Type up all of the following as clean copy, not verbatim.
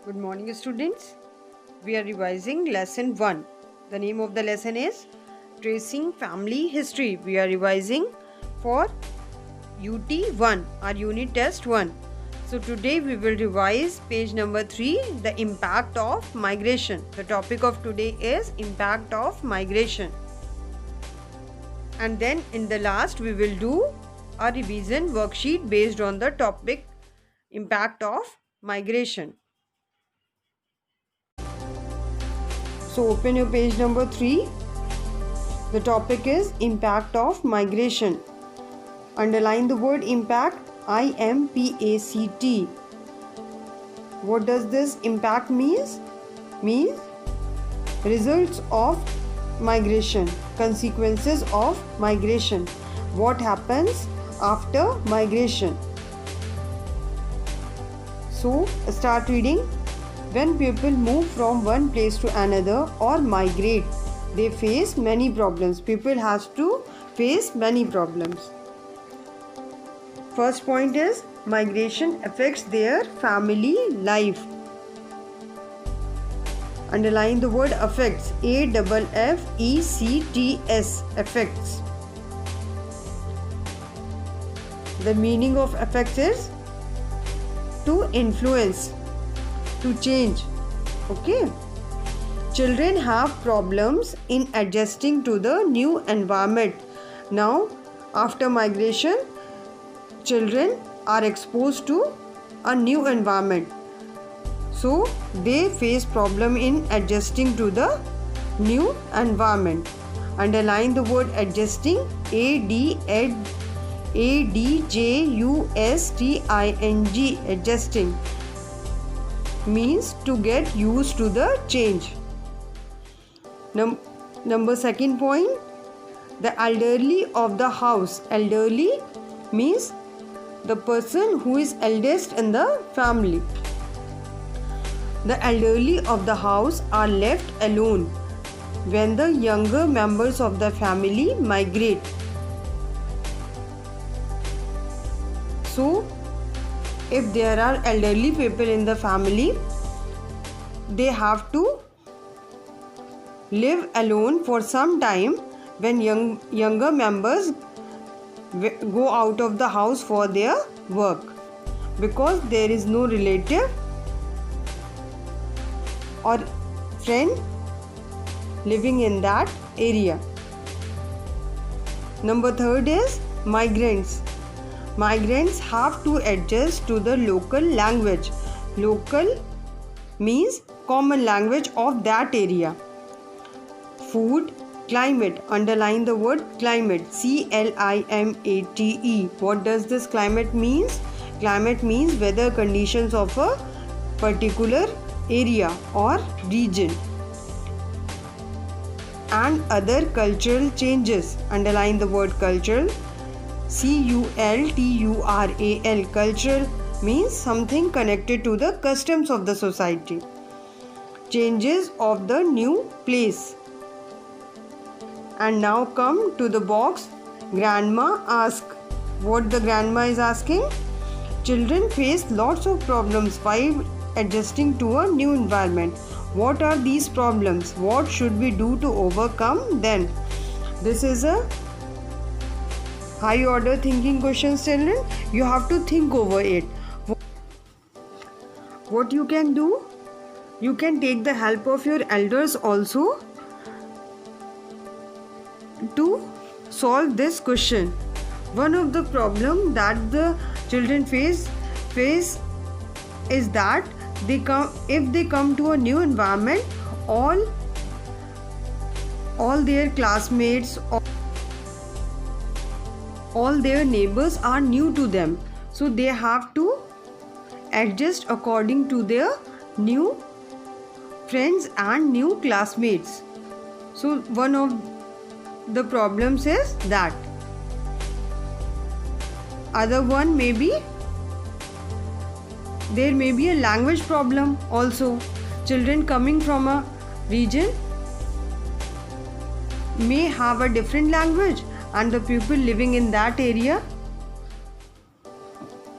Good morning, students. We are revising lesson 1. The name of the lesson is Tracing Family History. We are revising for UT 1, our unit test 1. So, today we will revise page number 3, the impact of migration. The topic of today is impact of migration. And then in the last, we will do a revision worksheet based on the topic impact of migration. So open your page number 3. The topic is impact of migration. Underline the word impact, I-M-P-A-C-T. What does this impact means? Means results of migration, consequences of migration. What happens after migration? So start reading. When people move from one place to another or migrate, they face many problems. People have to face many problems. First point is migration affects their family life. Underline the word affects, A-F-F-E-C-T-S, affects. The meaning of affects is to influence, to change. Okay, children have problems in adjusting to the new environment. Now after migration, children are exposed to a new environment, so they face problem in adjusting to the new environment. Underline the word adjusting, A-D-J-U-S-T-I-N-G, adjusting means to get used to the change. Number second point, the elderly of the house. Elderly means the person who is eldest in the family. The elderly of the house are left alone when the younger members of the family migrate. So if there are elderly people in the family, they have to live alone for some time when younger members go out of the house for their work, because there is no relative or friend living in that area. Number third is migrants. Migrants have to adjust to the local language. Local means common language of that area. Food, climate. Underline the word climate, C-L-I-M-A-T-E. What does this climate means? Climate means weather conditions of a particular area or region. And other cultural changes. Underline the word cultural, C-U-L-T-U-R-A-L. Cultural means something connected to the customs of the society. Changes of the new place. And now come to the box. Grandma asks. What the grandma is asking? Children face lots of problems while adjusting to a new environment. What are these problems? What should we do to overcome them? This is a high order thinking question, children. You have to think over it. What you can do? You can take the help of your elders also to solve this question. One of the problem that the children face is that if they come to a new environment, all their classmates, all their neighbors are new to them, so they have to adjust according to their new friends and new classmates. So one of the problems is that. Other one may be there may be a language problem also. Children coming from a region may have a different language, and the people living in that area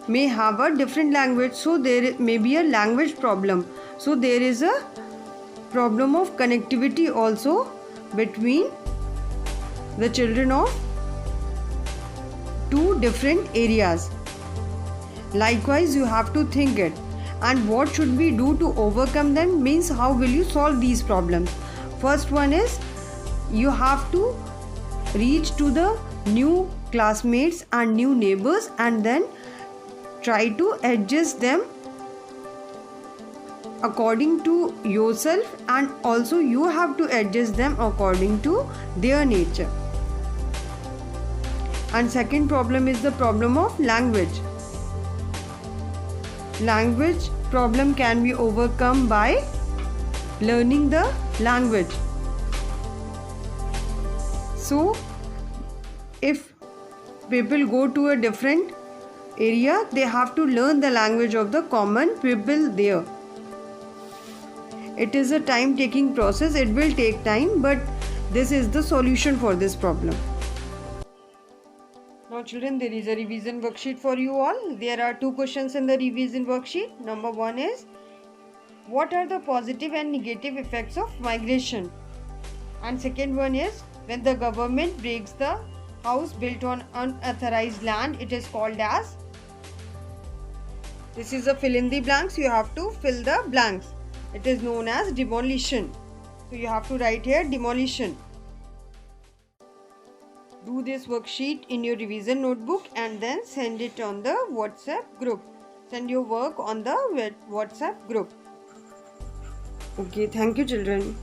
may have a different language, so there may be a language problem. So there is a problem of connectivity also between the children of two different areas. Likewise, you have to think it. And what should we do to overcome them, means how will you solve these problems? First one is, you have to reach to the new classmates and new neighbors and then try to adjust them according to yourself, and also you have to adjust them according to their nature. And second problem is the problem of language. Language problem can be overcome by learning the language. So if people go to a different area, they have to learn the language of the common people there. It is a time taking process, it will take time, but this is the solution for this problem. Now children, there is a revision worksheet for you all. There are two questions in the revision worksheet. Number one is, what are the positive and negative effects of migration? And second one is, when the government breaks the house built on unauthorized land, it is called as. This is a fill in the blanks. You have to fill the blanks. It is known as demolition. So you have to write here demolition. Do this worksheet in your revision notebook and then send it on the WhatsApp group. Send your work on the WhatsApp group. Okay, thank you children.